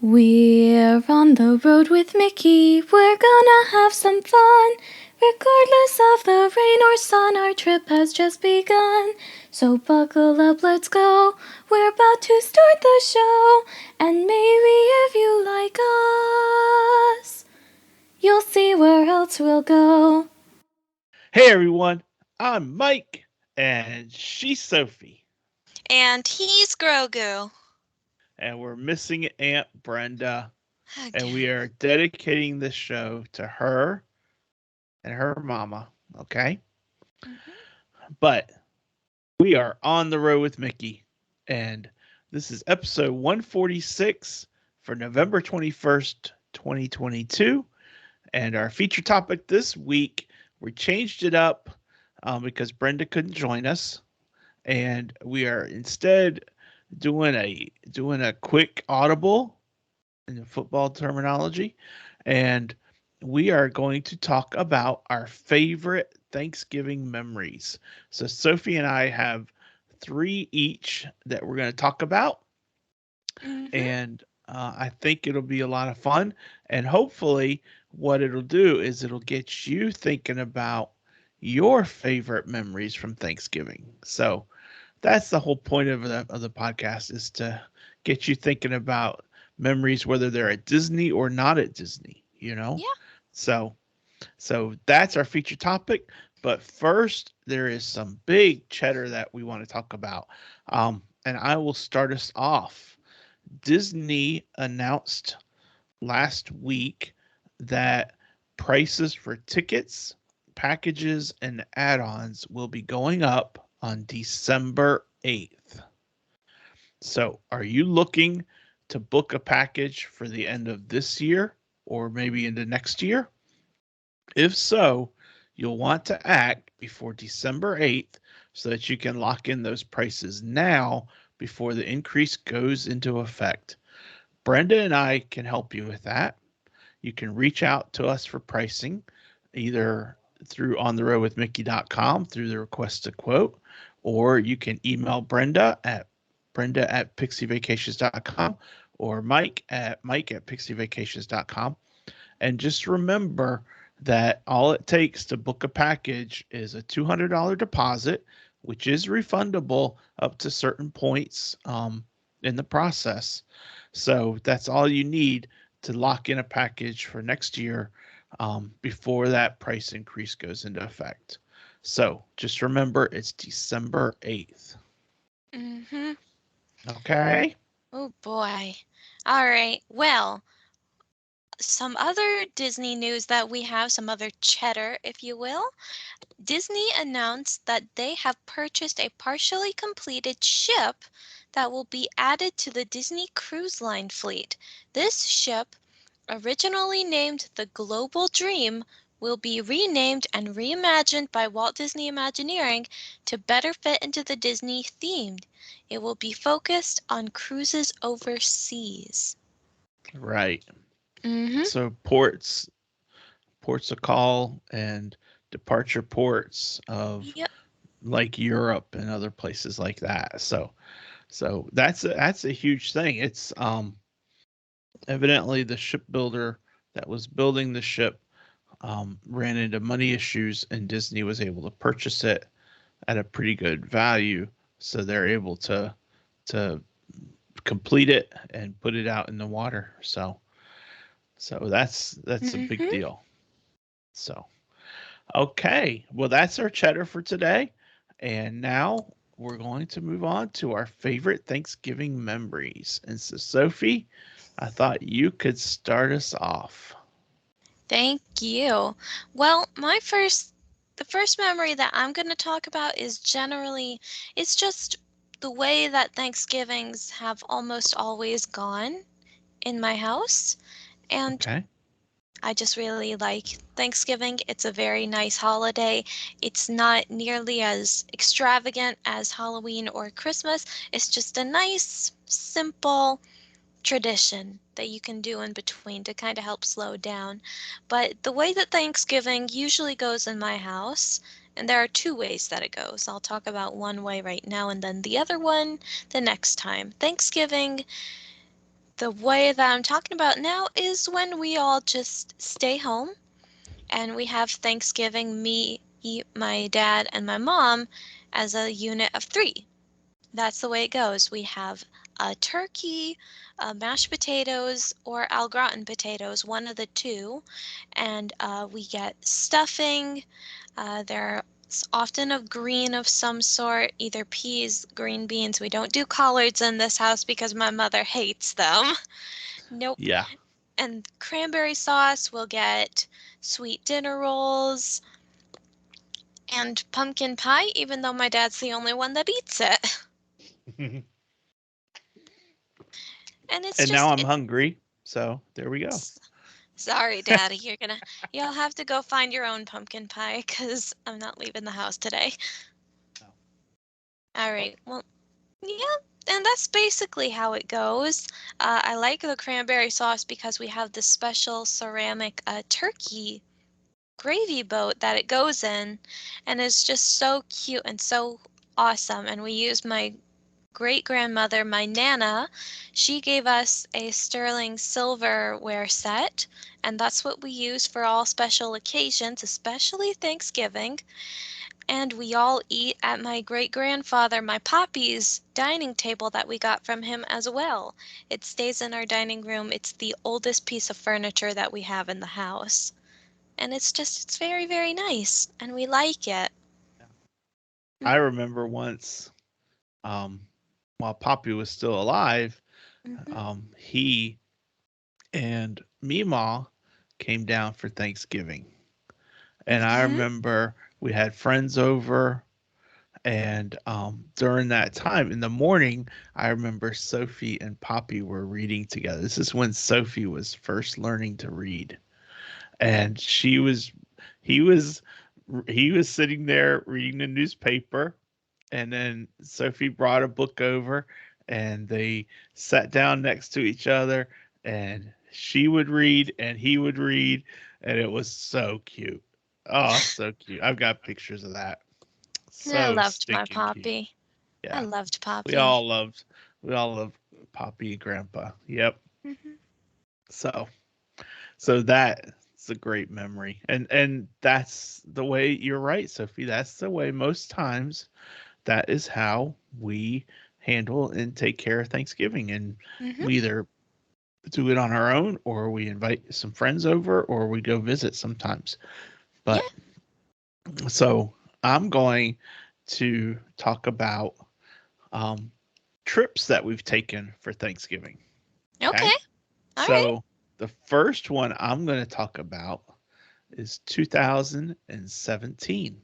We're on the road with Mickey, we're gonna have some fun. Regardless of the rain or sun, our trip has just begun. So buckle up, let's go, we're about to start the show. And maybe if you like us, you'll see where else we'll go. Hey everyone, I'm Mike, and she's Sophie, And he's Grogu. and we're missing Aunt Brenda, and we Again. are dedicating this show to her and her mama, okay? Mhm. But we are on the road with Mickey, and this is episode 146 for November 21st, 2022. And our feature topic this week, we changed it up because Brenda couldn't join us, and we are instead doing a quick audible in football terminology, and we are going to talk about our favorite Thanksgiving memories. So Sophie and I have three each that we're going to talk about, Mhm. and I think it'll be a lot of fun. And hopefully, what it'll do is it'll get you thinking about your favorite memories from Thanksgiving. So that's the whole point of the podcast, is to get you thinking about memories, whether they're at Disney or not at Disney, you know? Yeah. So so that's our feature topic. But first, there is some big cheddar that we want to talk about. And I will start us off. Disney announced last week that prices for tickets, packages, and add ons will be going up on December 8th. So, are you looking to book a package for the end of this year or maybe into next year? If so, you'll want to act before December 8th so that you can lock in those prices now before the increase goes into effect. Brenda and I can help you with that. You can reach out to us for pricing either through ontheroadwithmickey.com through the request to quote, or you can email Brenda at pixievacations.com or Mike at pixievacations.com. And just remember that all it takes to book a package is a $200 deposit, which is refundable up to certain points in the process. So that's all you need to lock in a package for next year before that price increase goes into effect. So just remember it's December 8th. Mhm. Okay? Oh boy. All right. Well, some other Disney news that we have, some other cheddar, if you will. Disney announced that they have purchased a partially completed ship that will be added to the Disney Cruise Line fleet. This ship, originally named the Global Dream, will be renamed and reimagined by Walt Disney Imagineering to better fit into the Disney theme. It will be focused on cruises overseas. Right. Mhm. So ports of call and departure ports of Yep. like Europe and other places like that. So that's a huge thing. It's evidently the shipbuilder that was building the ship ran into money issues, and Disney was able to purchase it at a pretty good value, so they're able to complete it and put it out in the water. So that's a big Mhm. deal. So okay, well that's our cheddar for today, and now we're going to move on to our favorite Thanksgiving memories. And so Sophie, I thought you could start us off. Thank you. Well, the first memory that I'm going to talk about is generally, it's just the way that Thanksgivings have almost always gone in my house. And Okay. I just really like Thanksgiving. It's a very nice holiday. It's not nearly as extravagant as Halloween or Christmas. It's just a nice, simple tradition that you can do in between to kind of help slow down. But the way that Thanksgiving usually goes in my house, and there are two ways that it goes. I'll talk about one way right now and then the other one the next time. Thanksgiving, the way that I'm talking about now is when we all just stay home and we have Thanksgiving, me, my dad, and my mom as a unit of three. That's the way it goes. We have a turkey, mashed potatoes, or au gratin potatoes, one of the two, and we get stuffing. There's often a green of some sort, either peas, green beans. We don't do collards in this house because my mother hates them. Nope. Yeah. And cranberry sauce, we'll get sweet dinner rolls and pumpkin pie, even though my dad's the only one that eats it. And And it's now just, I'm hungry. So there we go. sorry, Daddy, you'll have to go find your own pumpkin pie because I'm not leaving the house today. All right, well, yeah, and that's basically how it goes. I like the cranberry sauce because we have this special ceramic turkey gravy boat that it goes in, and it's just so cute and so awesome. And we use my great grandmother, my Nana, she gave us a sterling silverware set, and that's what we use for all special occasions, especially Thanksgiving. And we all eat at my great grandfather, my Poppy's dining table that we got from him as well. It stays in our dining room. It's the oldest piece of furniture that we have in the house. And it's very, very nice, and we like it. I remember once, um, while Poppy was still alive, Mm-hmm. he and Meemaw came down for Thanksgiving. And I Mm-hmm. remember we had friends over, and during that time in the morning, I remember Sophie and Poppy were reading together. This is when Sophie was first learning to read, and he was, he was sitting there reading the newspaper, and then Sophie brought a book over, and they sat down next to each other, and she would read and he would read, and it was so cute. Oh, so cute. I've got pictures of that. I So loved my stinking cute. Poppy. I Yeah. loved We Poppy. all loved we all loved Poppy and Grandpa. Yep. Hmm. So that's a great memory. And that's the way, you're right, Sophie. That's the way most times, that is how we handle and take care of Thanksgiving. And Hmm. we either do it on our own, or we invite some friends over, or we go visit sometimes. Yeah. But so I'm going to talk about um, trips that we've taken for Thanksgiving. Okay. Okay. All right. So the first one I'm going to talk about is 2017.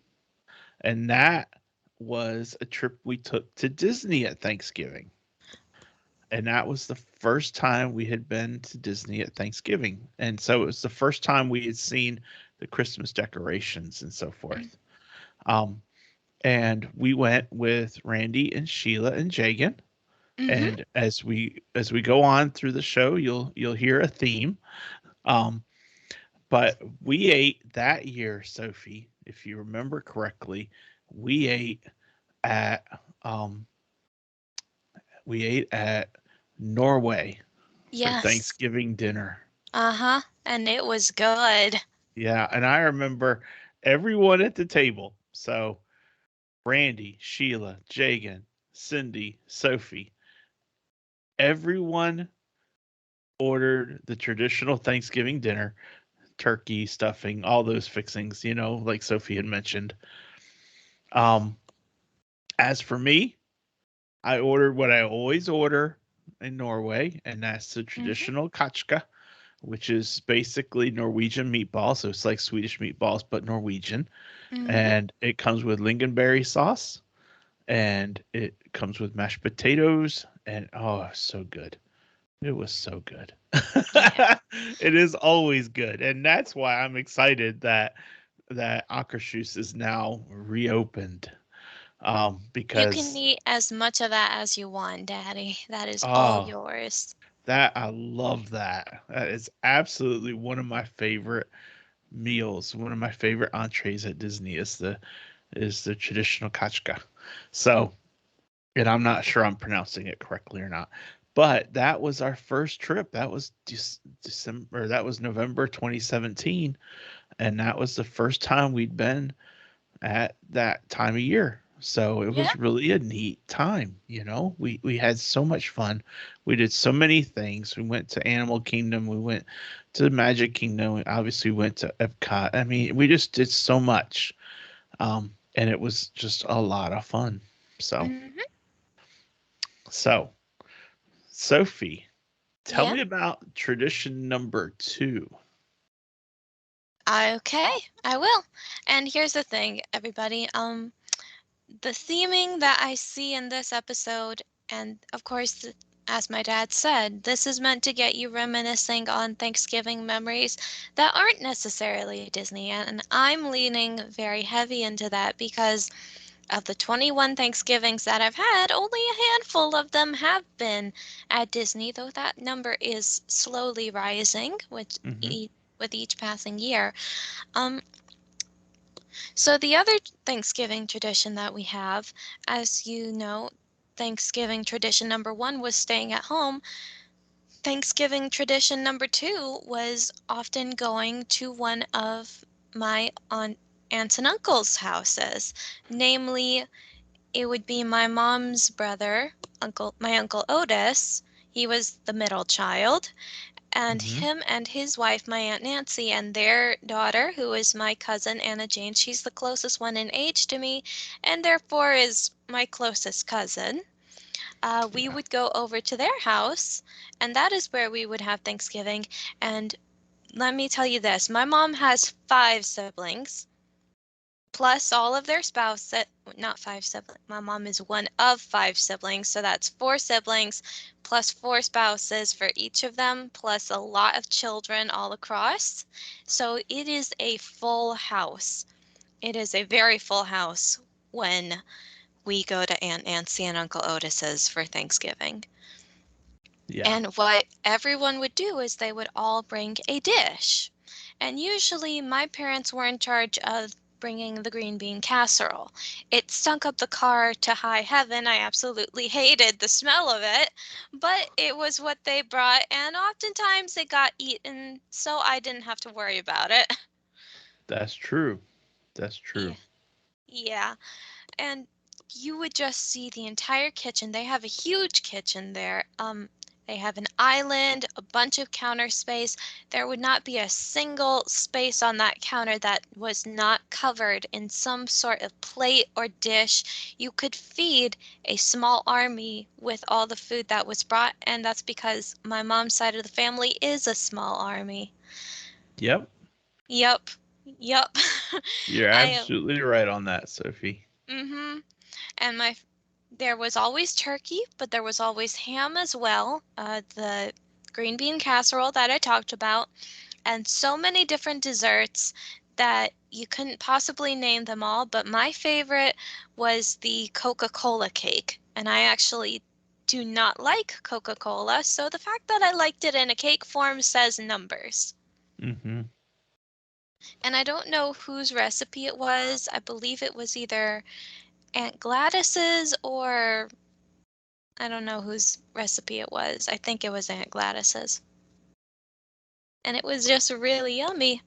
And that was a trip we took to Disney at Thanksgiving. And that was the first time we had been to Disney at Thanksgiving. And so it was the first time we had seen the Christmas decorations and so forth. Um, and we went with Randy and Sheila and Jagan. Mm-hmm. And as we go on through the show, you'll hear a theme. Um, but we ate that year, Sophie, if you remember correctly, we ate at um, we ate at Norway for Yes. Thanksgiving dinner. Uh-huh. And it was good. Yeah, and I remember everyone at the table. So Randy, Sheila, Jagan, Cindy, Sophie, everyone ordered the traditional Thanksgiving dinner, turkey, stuffing, all those fixings, like Sophie had mentioned. Um, as for me, I ordered what I always order in Norway, and that's the Mm-hmm. traditional kachka, which is basically Norwegian meatballs. So it's like Swedish meatballs, but Norwegian. Mm-hmm. And it comes with lingonberry sauce, and it comes with mashed potatoes, and oh, so good. It was so good. Yeah. It is always good, and that's why I'm excited that Akershus is now reopened. You can Because eat as much of that as you want, Daddy. That is all oh, yours. that I love that. That is absolutely one of my favorite meals. One of my favorite entrees at Disney is the traditional kachka. So, and I'm not sure I'm pronouncing it correctly or not, But that was our first trip. That was December. That was November 2017, and that was the first time we'd been at that time of year. So it Yeah. was really a neat time, you know. We had so much fun. We did so many things. We went to Animal Kingdom, we went to the Magic Kingdom, we obviously went to Epcot. I mean, we just did so much. And it was just a lot of fun. So, Hmm. so Sophie, tell Yeah. me about tradition number 2. Okay, I will. And here's the thing, everybody. The theming that I see in this episode, and of course, as my dad said, this is meant to get you reminiscing on Thanksgiving memories that aren't necessarily Disney. And I'm leaning very heavy into that because of the 21 Thanksgivings that I've had, only a handful of them have been at Disney, though that number is slowly rising Mm-hmm. with each passing year. Um, so the other Thanksgiving tradition that we have, as you know, Thanksgiving tradition number one was staying at home. Thanksgiving tradition number two was often going to one of my aunts and uncles' houses. Namely, it would be my mom's brother, my uncle Otis. He was the middle child, and Mm-hmm. him and his wife, my Aunt Nancy, and their daughter, who is my cousin Anna Jane. She's the closest one in age to me, and therefore is my closest cousin. We Yeah, would go over to their house, and that is where we would have Thanksgiving. And let me tell you this, my mom has five siblings plus all of their spouses. Not five siblings, my mom is one of five siblings, so that's four siblings plus four spouses for each of them, plus a lot of children all across. So it is a full house. It is a very full house when we go to Aunt Nancy and Uncle Otis's for Thanksgiving. yeah, And what everyone would do is they would all bring a dish. And usually my parents were in charge of bringing the green bean casserole. It stunk up the car to high heaven. I absolutely hated the smell of it, but it was what they brought, and oftentimes it got eaten, so I didn't have to worry about it. that's true. That's Yeah. true. Yeah. And you would just see the entire kitchen. They have a huge kitchen there. They have an island, a bunch of counter space. There would not be a single space on that counter that was not covered in some sort of plate or dish. You could feed a small army with all the food that was brought, and that's because my mom's side of the family is a small army. Yep, Yup. Yup. you're I absolutely right on that, Sophie. mm-hmm. And my there was always turkey, but there was always ham as well. The green bean casserole that I talked about, and so many different desserts that you couldn't possibly name them all. But my favorite was the Coca-Cola cake, and I actually do not like Coca-Cola, so the fact that I liked it in a cake form says numbers. Mm-hmm. And I don't know whose recipe it was. I believe it was either Aunt Gladys's or I don't know whose recipe it was. I think it was Aunt Gladys's. And it was just really yummy.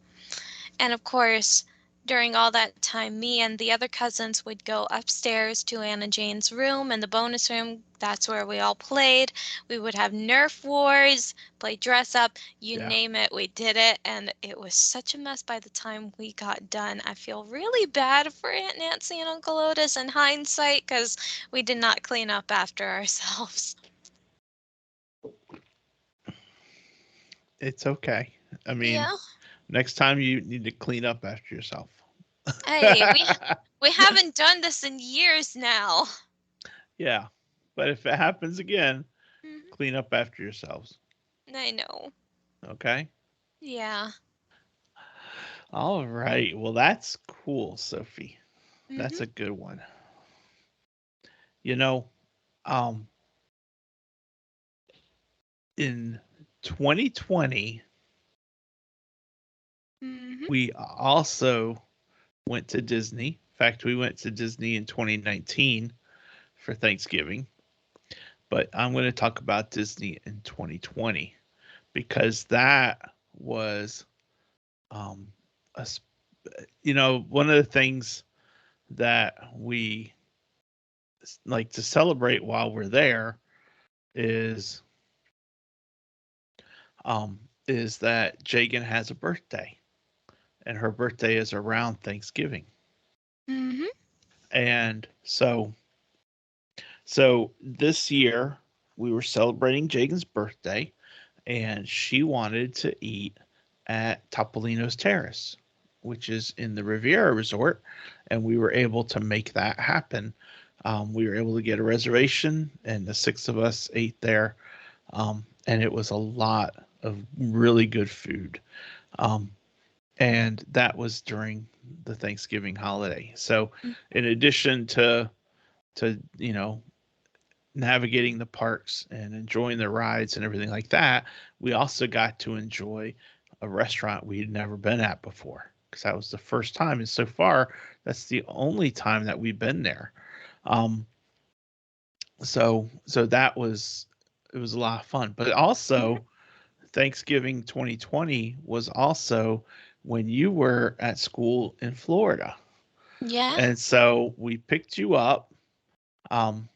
And of course, during all that time, me and the other cousins would go upstairs to Anna Jane's room and the bonus room. That's where we all played. We would have Nerf wars, play dress up, you Yeah, name it, we did it. And it was such a mess by the time we got done. I feel really bad for Aunt Nancy and Uncle Otis in hindsight because we did not clean up after ourselves. it's okay. I mean, Yeah. next time you need to clean up after yourself. Hey, we haven't done this in years now. Yeah, but if it happens again, Mhm. clean up after yourselves. I know. Okay. Yeah. All right. Well, that's cool, Sophie. That's Mhm. a good one. You know, um, in 2020, Mhm. we also went to Disney. In fact, we went to Disney in 2019 for Thanksgiving. but I'm going to talk about Disney in 2020 because that was, um, a, one of the things that we like to celebrate while we're there is um, is that Jagan has a birthday, and her birthday is around Thanksgiving, Mm-hmm. and so this year we were celebrating Jagan's birthday, and she wanted to eat at Topolino's Terrace, which is in the Riviera Resort, and we were able to make that happen. We were able to get a reservation, and the six of us ate there, and it was a lot of really good food. Um, and that was during the Thanksgiving holiday. So, in addition to navigating the parks and enjoying the rides and everything like that, we also got to enjoy a restaurant we'd never been at before because that was the first time, and so far that's the only time that we've been there. Um, so that was it was a lot of fun, but Mm-hmm. also Thanksgiving 2020 was also when you were at school in Florida. Yeah. And so we picked you up, um,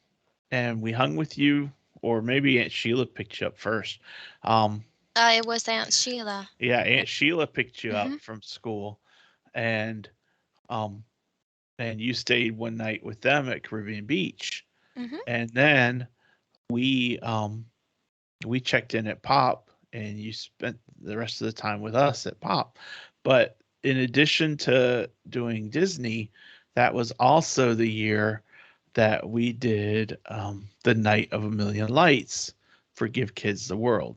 and we hung with you, or maybe Aunt Sheila picked you up first. Um, It was Aunt Sheila. yeah, Aunt Sheila picked you Mm-hmm. up from school, and um, and you stayed one night with them at Caribbean Beach, Mm-hmm. and then we we checked in at Pop, and you spent the rest of the time with us at Pop. But in addition to doing Disney, that was also the year that we did the Night of a Million Lights for Give Kids the World.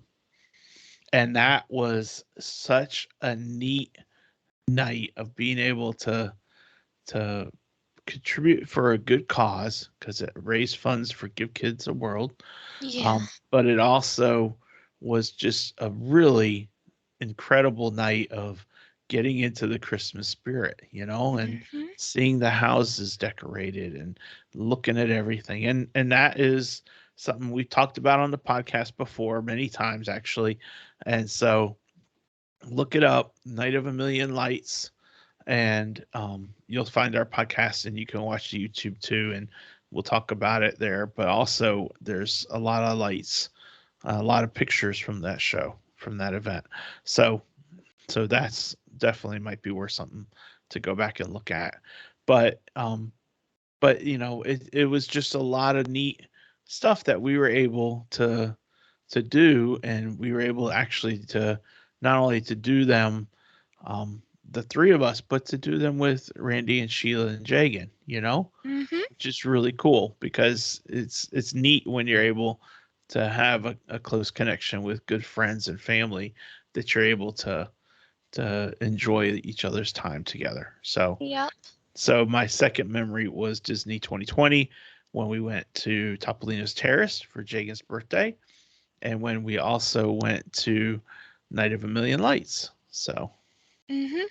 And that was such a neat night of being able to contribute for a good cause because it raised funds for Give Kids the World. Yeah. But it also was just a really incredible night of getting into the Christmas spirit, and Mm-hmm. seeing the houses decorated and looking at everything. And that is something we talked about on the podcast before many times actually. And so look it up, Night of a Million Lights, and you'll find our podcast, and you can watch the YouTube too, and we'll talk about it there. But also, there's a lot of lights, a lot of pictures from that show, from that event. So, so that's definitely might be worth something to go back and look at. But it was just a lot of neat stuff that we were able to do, and we were able actually to not only to do them, um, the three of us, but to do them with Randy and Sheila and Jagan, Mm-hmm. which is really cool because it's neat when you're able to have a close connection with good friends and family that you're able to enjoy each other's time together. Yep. So my second memory was Disney 2020 when we went to Topolino's Terrace for Jagan's birthday, and when we also went to Night of a Million Lights. So, Mm-hmm.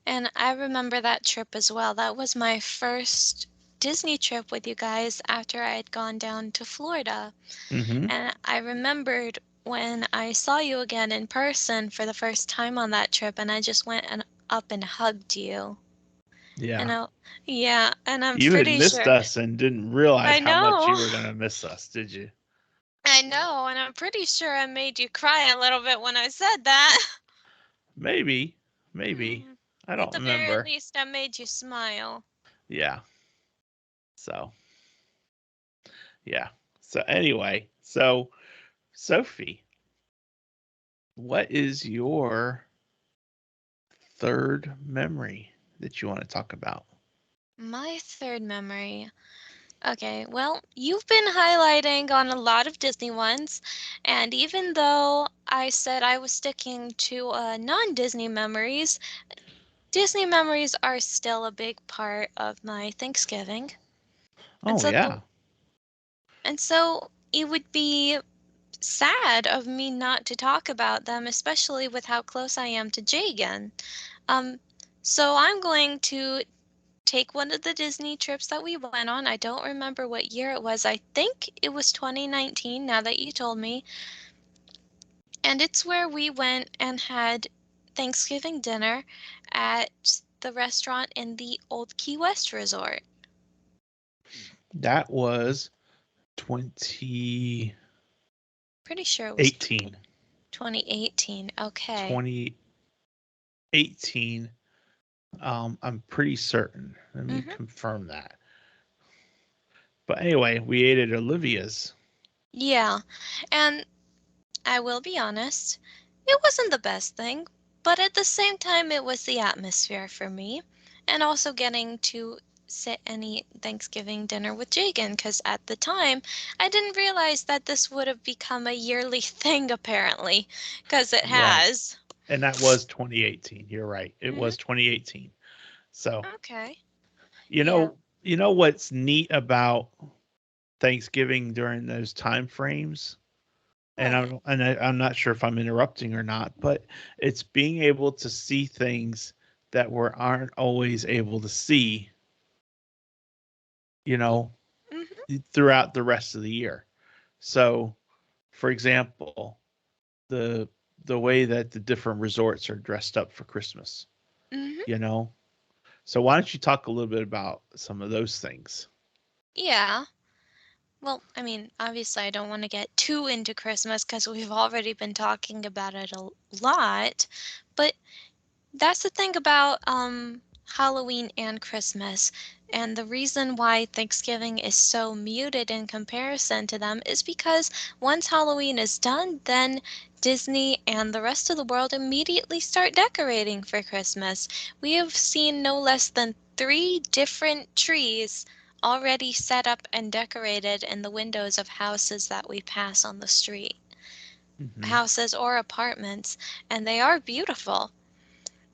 And I remember that trip as well. That was my first Disney trip with you guys after I had gone down to Florida. mm-hmm, And I remembered when I saw you again in person for the first time on that trip, and I just went and up and hugged you. And yeah. yeah, and I'm You had pretty missed sure. us and didn't realize I how much you know. were going to miss us, did you? I know, and I'm pretty sure I made you cry a little bit when I said that. Maybe, maybe. Hmm. I At don't the very remember. least, I made you smile. Yeah. So, yeah. So, anyway, so Sophie, what is your third memory that you want to talk about? My third memory. Okay, well, you've been highlighting on a lot of Disney ones, and even though I said I was sticking to non-Disney memories, Disney memories are still a big part of my Thanksgiving. And Oh, so the yeah. and so it would be sad of me not to talk about them, especially with how close I am to Jagan. Um, so I'm going to take one of the Disney trips that we went on. I don't remember what year it was. I think it was 2019, now that you told me. And it's where we went and had Thanksgiving dinner at the restaurant in the Old Key West Resort. That was 2018. Pretty sure it was 2018. Okay. 2018. I'm pretty certain. Let me Mm-hmm. confirm that. But anyway, we ate at Olivia's. Yeah. And I will be honest, it wasn't the best thing, but at the same time, it was the atmosphere for me. And also getting to sit and eat Thanksgiving dinner with Jagan, because at the time, I didn't realize that this would have become a yearly thing, apparently, because it Right. has. And that was 2018. You're right. It Hmm. was 2018. So, Okay. you Yeah. know, you know what's neat about Thanksgiving during those time frames? And What? I'm not sure if I'm interrupting or not, but it's being able to see things that we aren't always able to see, you know, Mm-hmm. throughout the rest of the year. So, for example, the the way that the different resorts are dressed up for Christmas, Mm-hmm. you know. So why don't you talk a little bit about some of those things? Yeah. Well, I mean, obviously, I don't want to get too into Christmas because we've already been talking about it a lot. But that's the thing about Halloween and Christmas. And the reason why Thanksgiving is so muted in comparison to them is because once Halloween is done, then Disney and the rest of the world immediately start decorating for Christmas. We have seen no less than 3 different trees already set up and decorated in the windows of houses that we pass on the street, Hmm. houses or apartments, and they are beautiful.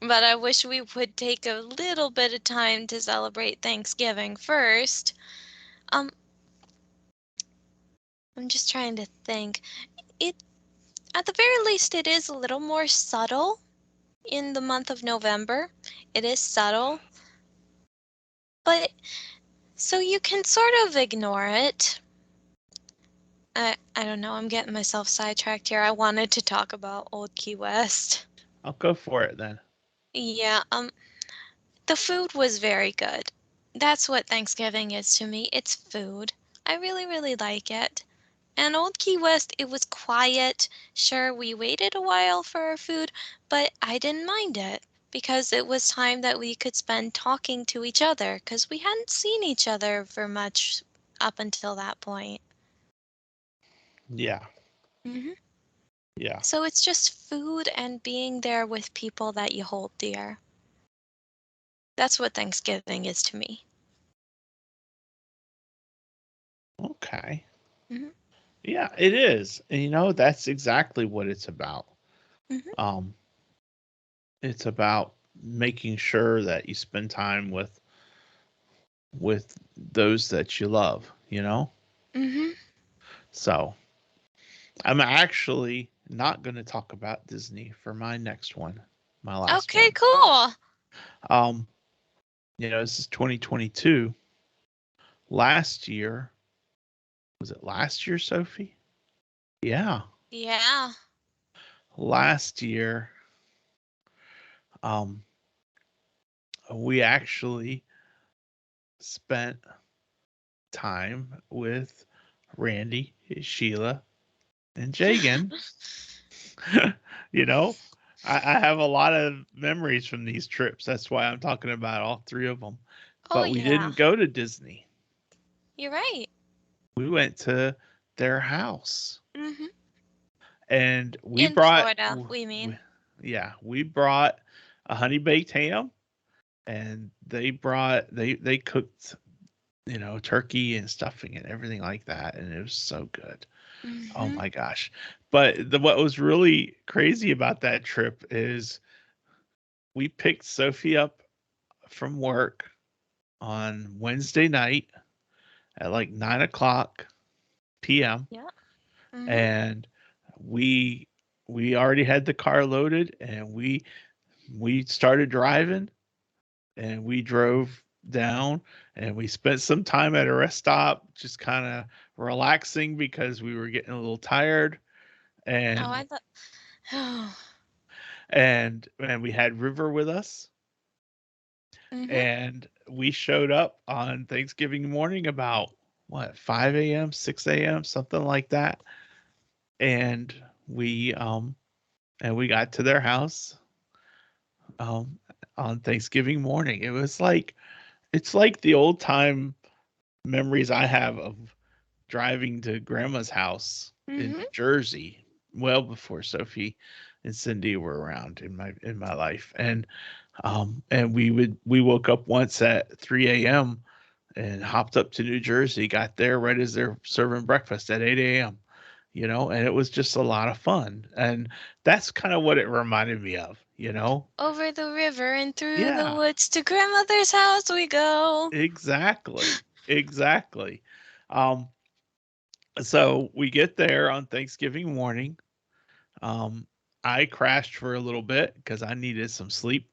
But I wish we would take a little bit of time to celebrate Thanksgiving first. Um, I'm just trying to think. It At the very least it is a little more subtle in the month of November. It is subtle, but so you can sort of ignore it. I don't know, I'm getting myself sidetracked here. I wanted to talk about Old Key West. I'll go for it then. Yeah, the food was very good. That's what Thanksgiving is to me. It's food. I really, really like it. And Old Key West, it was quiet. Sure, we waited a while for our food, but I didn't mind it because it was time that we could spend talking to each other because we hadn't seen each other for much up until that point. Yeah. Hmm. Yeah. So it's just food and being there with people that you hold dear. That's what Thanksgiving is to me. Okay. Hmm. Yeah, it is. And that's exactly what it's about. Hmm. Um, it's about making sure that you spend time with those that you love, you know? Hmm. So, I'm actually not going to talk about Disney for my next one, my last Okay, one. cool. Um, this is 2022. Last year, was it last year, Sophie? Yeah, Yeah. last year, um, we actually spent time with Randy, Sheila, and Jagan. you know, I have a lot of memories from these trips. That's why I'm talking about all three of them. Oh, But we yeah. didn't go to Disney. You're right. We went to their house, Hmm. and we In brought, Florida, we mean. yeah, we brought a honey baked ham, and they cooked turkey and stuffing and everything like that, and it was so good. Oh Hmm. my gosh. But what was really crazy about that trip is we picked Sophie up from work on Wednesday night at like 9 o'clock p.m. Yeah. Hmm. and we we already had the car loaded, and we started driving, and we drove. down and we spent some time at a rest stop just kind of relaxing because we were getting a little tired. Oh, And I thought. Oh. and we had River with us, Mhm. and we showed up on Thanksgiving morning about what, 5 a.m., 6 a.m., something like that. And we we got to their house um on Thanksgiving morning. It's like the old time memories I have of driving to grandma's house in Mhm. New Jersey well before Sophie and Cindy were around in my life. And we woke up once at 3 a.m. and hopped up to New Jersey, got there right as they're serving breakfast at 8 a.m. And it was just a lot of fun. And that's kind of what it reminded me of. Over the river and through the Yeah, woods to grandmother's house we go. exactly. Exactly. Um, so we get there on Thanksgiving morning. Um, I crashed for a little bit because I needed some sleep,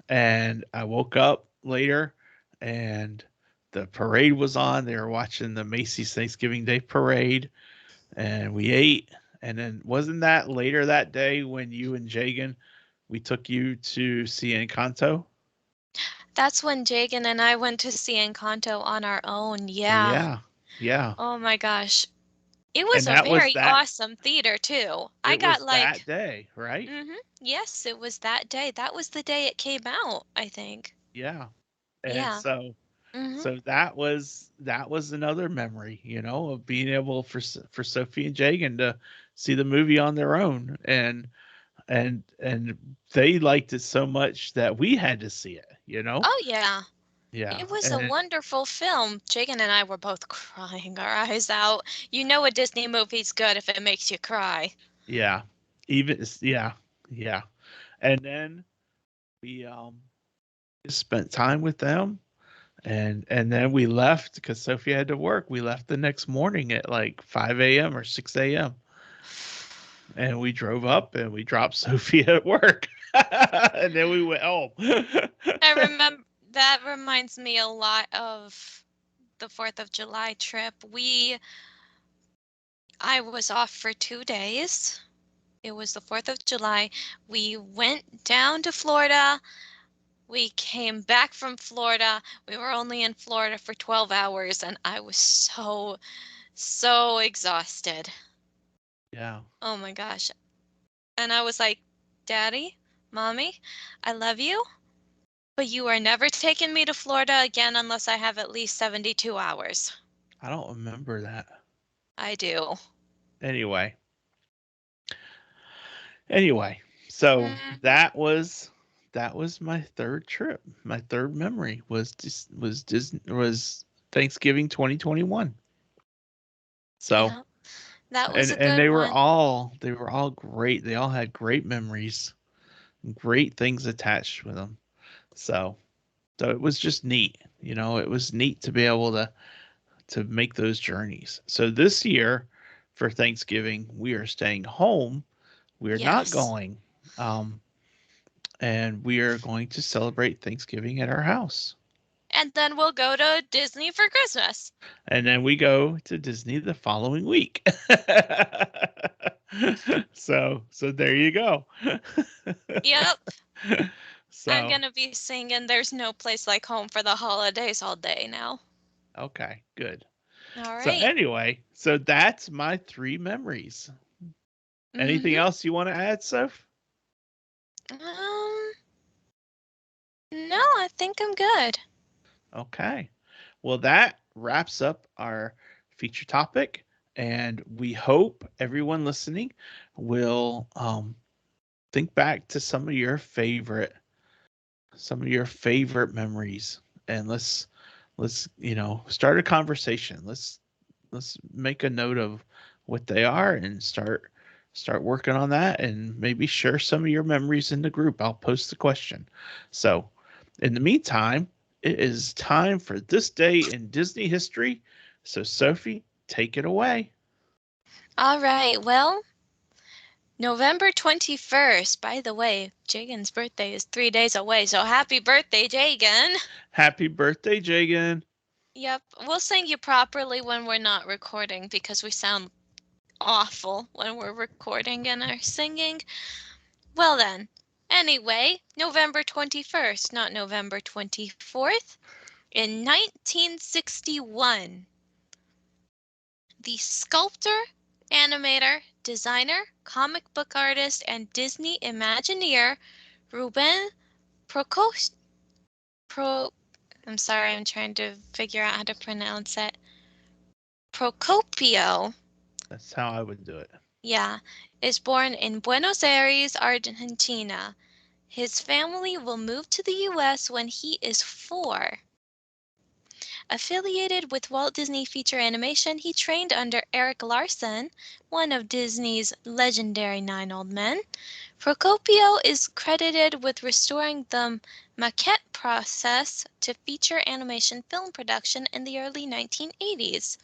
and I woke up later, and the parade was on. They were watching the Macy's Thanksgiving Day Parade, and we ate. And then wasn't that later that day when you and Jagan we took you to see Encanto? That's when Jagan and I went to see Encanto on our own. Yeah. Yeah, yeah. Oh my gosh. It was And a that was very that. awesome theater too. I It got was that like, day, right? yes, it was that day. That was the day it came out, I think. Yeah. And Yeah. so Mhm. so that was another memory, of being able for Sophie and Jagan to see the movie on their own, and they liked it so much that we had to see it. Oh yeah. Yeah. It was a And wonderful film. Jagan and I were both crying our eyes out. You know a Disney movie's good if it makes you cry. yeah, yeah, yeah. And then we just spent time with them, and then we left because Sophie had to work. We left the next morning at like 5 a.m. or 6 a.m. and we drove up and we dropped Sophie at work. And then we went home. I remember that reminds me a lot of the 4th of July trip. I was off for 2 days. It was the 4th of July. We went down to Florida. We came back from Florida. We were only in Florida for 12 hours and I was so exhausted. Yeah, Oh my gosh. And I was like, Daddy, Mommy, I love you, but you are never taking me to Florida again unless I have at least 72 hours. I don't remember that. I do. Anyway, anyway, so Mhm. that was my third trip. My third memory was Thanksgiving 2021. So Yeah, that was and a and good one. they were all great. They all had great memories, great things attached with them. So so it was just neat. It was neat to be able to make those journeys. So this year for Thanksgiving, we are staying home. We are not Yes. going, and we are going to celebrate Thanksgiving at our house. And then we'll go to Disney for Christmas. And then we go to Disney the following week. So there you go. Yep. I'm So gonna be singing There's No Place Like Home for the holidays all day now. okay, good. All So right. anyway, so that's my three memories. Anything Mm-hmm. else you want to add, Soph? Um, no, I think I'm good. Okay. Well, that wraps up our feature topic, and we hope everyone listening will think back to some of your favorite memories, and let's start a conversation. Let's make a note of what they are and start working on that, and maybe share some of your memories in the group. I'll post the question. So in the meantime, it is time for this day in Disney history. So Sophie, take it away. All right. Well, November 21st. By the way, Jagan's birthday is 3 days away, so happy birthday, Jagan. Happy birthday, Jagan. Yep, we'll sing you properly when we're not recording because we sound awful when we're recording and are singing. Well then, anyway, November 21st, not November 24th. In 1961, the sculptor, animator, designer, comic book artist, and Disney Imagineer Ruben Prokos Pro I'm sorry, I'm trying to figure out how to pronounce it. Procopio, That's how I would do it. yeah, is born in Buenos Aires, Argentina. His family will move to the US when he is 4. Affiliated with Walt Disney Feature Animation, he trained under Eric Larson, one of Disney's legendary 9 old men. Procopio is credited with restoring the maquette process to feature animation film production in the early 1980s.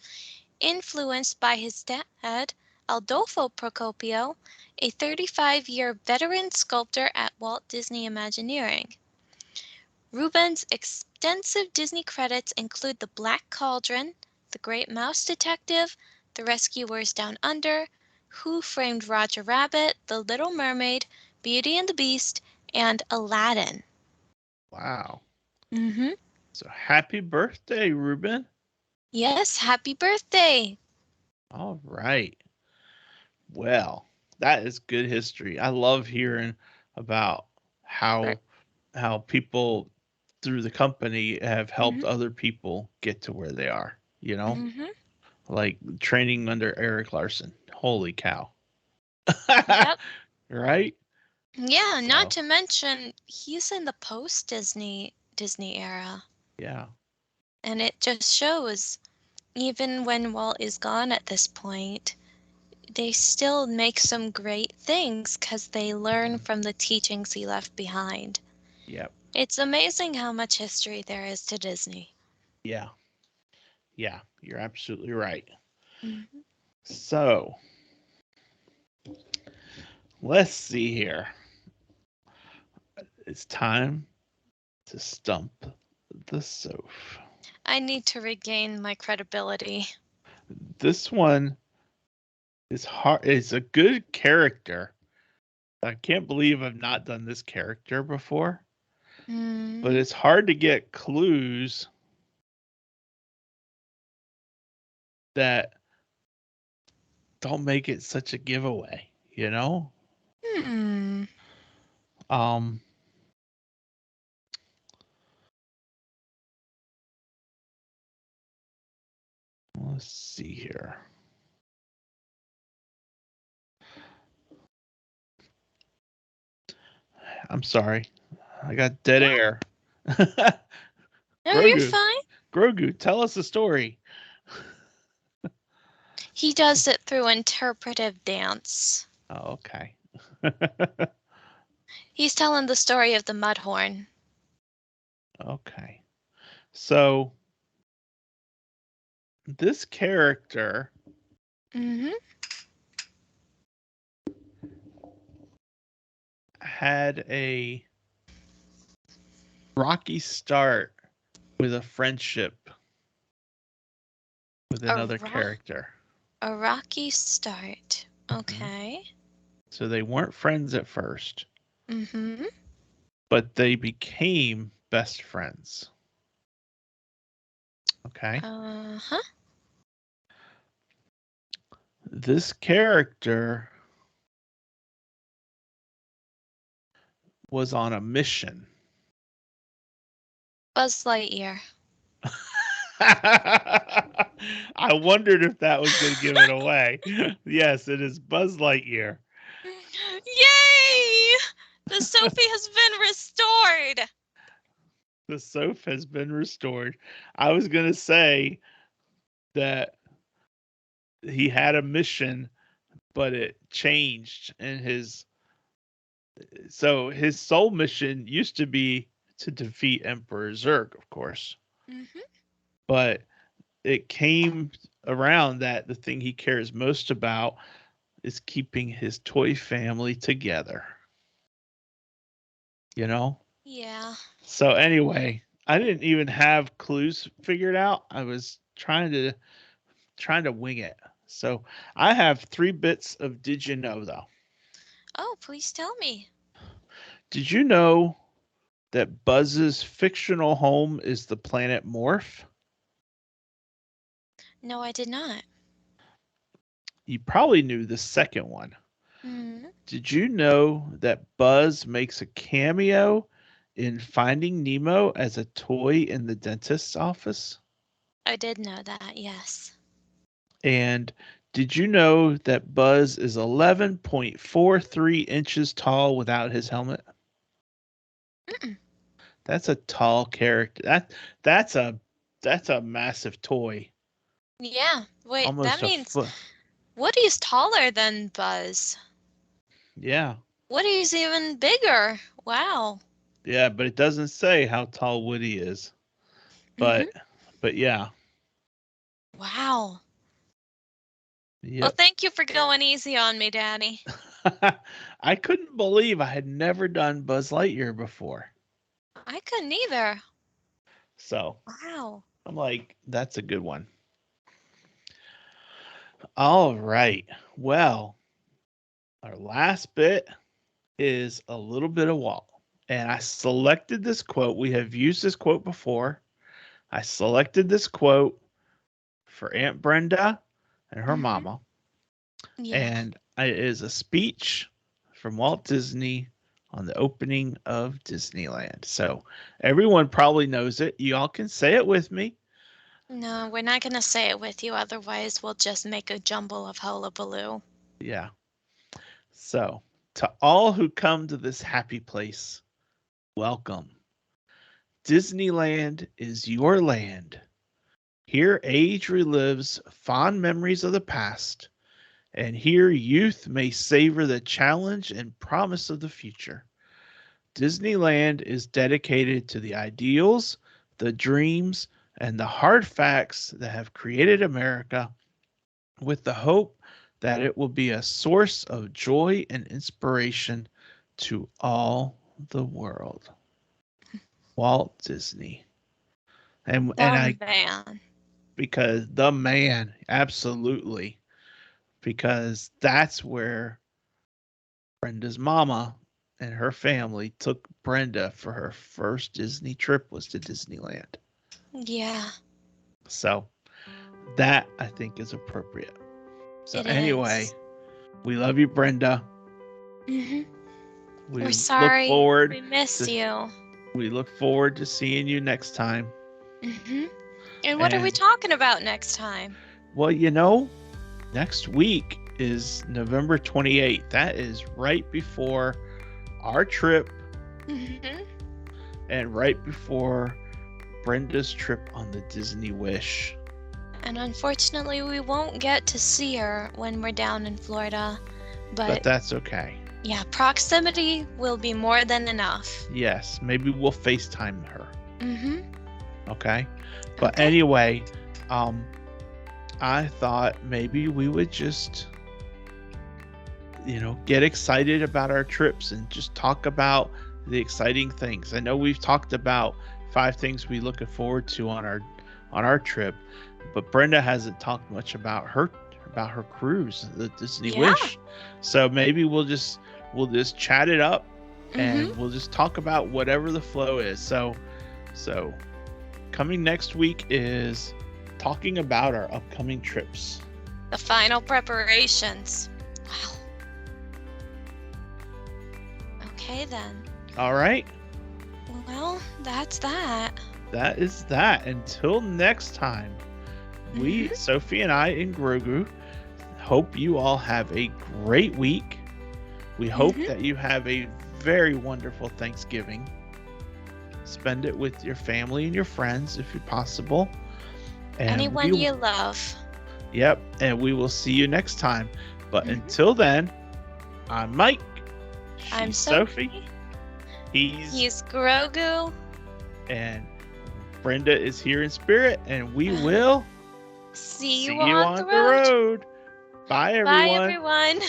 Influenced by his dad, Adolfo Procopio, a 35-year veteran sculptor at Walt Disney Imagineering. Ruben's extensive Disney credits include The Black Cauldron, The Great Mouse Detective, The Rescuers Down Under, Who Framed Roger Rabbit, The Little Mermaid, Beauty and the Beast, and Aladdin. Wow. Mm-hmm. So happy birthday, Ruben. Yes, happy birthday. All right. Well, that is good history. I love hearing about how people through the company have helped other people get to where they are, Mm-hmm. like training under Eric Larson. Holy cow. Yep. Right? Yeah, not So, to mention he's in the post-Disney era. yeah. And it just shows, even when Walt is gone at this point, they still make some great things because they learn from the teachings he left behind. Yep. It's amazing how much history there is to Disney. Yeah. Yeah. You're absolutely right. Mm-hmm. So, let's see here. It's time to stump the Soph. I need to regain my credibility. This one is hard. It's a good character. I can't believe I've not done this character before, but it's hard to get clues that don't make it such a giveaway, Hmm. Um, let's see here. I'm sorry. I got dead air. No, you're Grogu, fine. Grogu, tell us a story. He does it through interpretive dance. Oh, okay. He's telling the story of the Mudhorn. Okay. So this character had a rocky start with a friendship with another character. A rocky start. Okay. So they weren't friends at first, Mm-hmm. but they became best friends. Okay. Uh-huh. This character was on a mission. Buzz Lightyear. I wondered if that was going to give it away. Yes, it is Buzz Lightyear. Yay! The Sophie has been restored. The Soph has been restored. I was going to say that he had a mission, but it changed in his. So his sole mission used to be to defeat Emperor Zurg, of course. Mm-hmm. But it came around that the thing he cares most about is keeping his toy family together. You know? Yeah. So anyway, I didn't even have clues figured out. I was trying to wing it. So I have 3 bits of did you know though. Oh, please tell me. Did you know that Buzz's fictional home is the planet Morph? No, I did not. You probably knew the second one. Hmm. Did you know that Buzz makes a cameo in Finding Nemo as a toy in the dentist's office? I did know that, yes. And did you know that Buzz is 11.43 inches tall without his helmet? Mm-mm. That's a tall character. That's a that's a massive toy. Yeah. Wait, that Almost a means foot. Woody's taller than Buzz. Yeah. Woody's even bigger. Wow. Yeah, but it doesn't say how tall Woody is. Hmm. But yeah. Wow. Well, Yep. thank you for going easy on me, Daddy. I couldn't believe I had never done Buzz Lightyear before. I couldn't either. So Wow. I'm like, that's a good one. All right. Well, our last bit is a little bit of Walt. And I selected this quote. We have used this quote before. I selected this quote for Aunt Brenda and her Hmm. mama. Yeah. And it is a speech from Walt Disney on the opening of Disneyland. So everyone probably knows it. You all can say it with me. No, we're not going to say it with you. Otherwise, we'll just make a jumble of hullabaloo. Yeah. So, to all who come to this happy place, welcome. Disneyland is your land. Here, age relives fond memories of the past, and here, youth may savor the challenge and promise of the future. Disneyland is dedicated to the ideals, the dreams, and the hard facts that have created America, with the hope that it will be a source of joy and inspiration to all the world. Walt Disney. And The I man. because the man, absolutely. Because that's where Brenda's mama and her family took Brenda for her first Disney trip was to Disneyland. Yeah, So that I think is appropriate. So it anyway, is. we love you, Brenda. Hmm. We We're look sorry. forward We missed to you. seeing you next time. Hmm. And what are we And talking about next time? well, next week is November 28th. That is right before our trip Hmm. and right before Brenda's trip on the Disney Wish. And unfortunately, we won't get to see her when we're down in Florida. But But that's okay. yeah, proximity will be more than enough. Yes, maybe we'll FaceTime her. Hmm. Okay. But Okay. anyway, I thought maybe we would just, get excited about our trips and just talk about the exciting things. I know we've talked about 5 things we looking forward to on our trip, but Brenda hasn't talked much about her cruise, the Disney Yeah. Wish. So maybe we'll just chat it up and Hmm. we'll just talk about whatever the flow is. So coming next week is talking about our upcoming trips. The final preparations. Wow. Okay then. All right. Well, that's that. That is that. Until next time, we, Mhm. Sophie and I and Grogu, hope you all have a great week. We hope Mhm. that you have a very wonderful Thanksgiving. Spend it with your family and your friends if possible. And Anyone you love. Yep. And we will see you next time. But Mhm. until then, I'm Mike. I'm She's Sophie. He's Grogu. and Brenda is here in spirit, and we will See see you you on on the the road. road. Bye, Bye, everyone. everyone.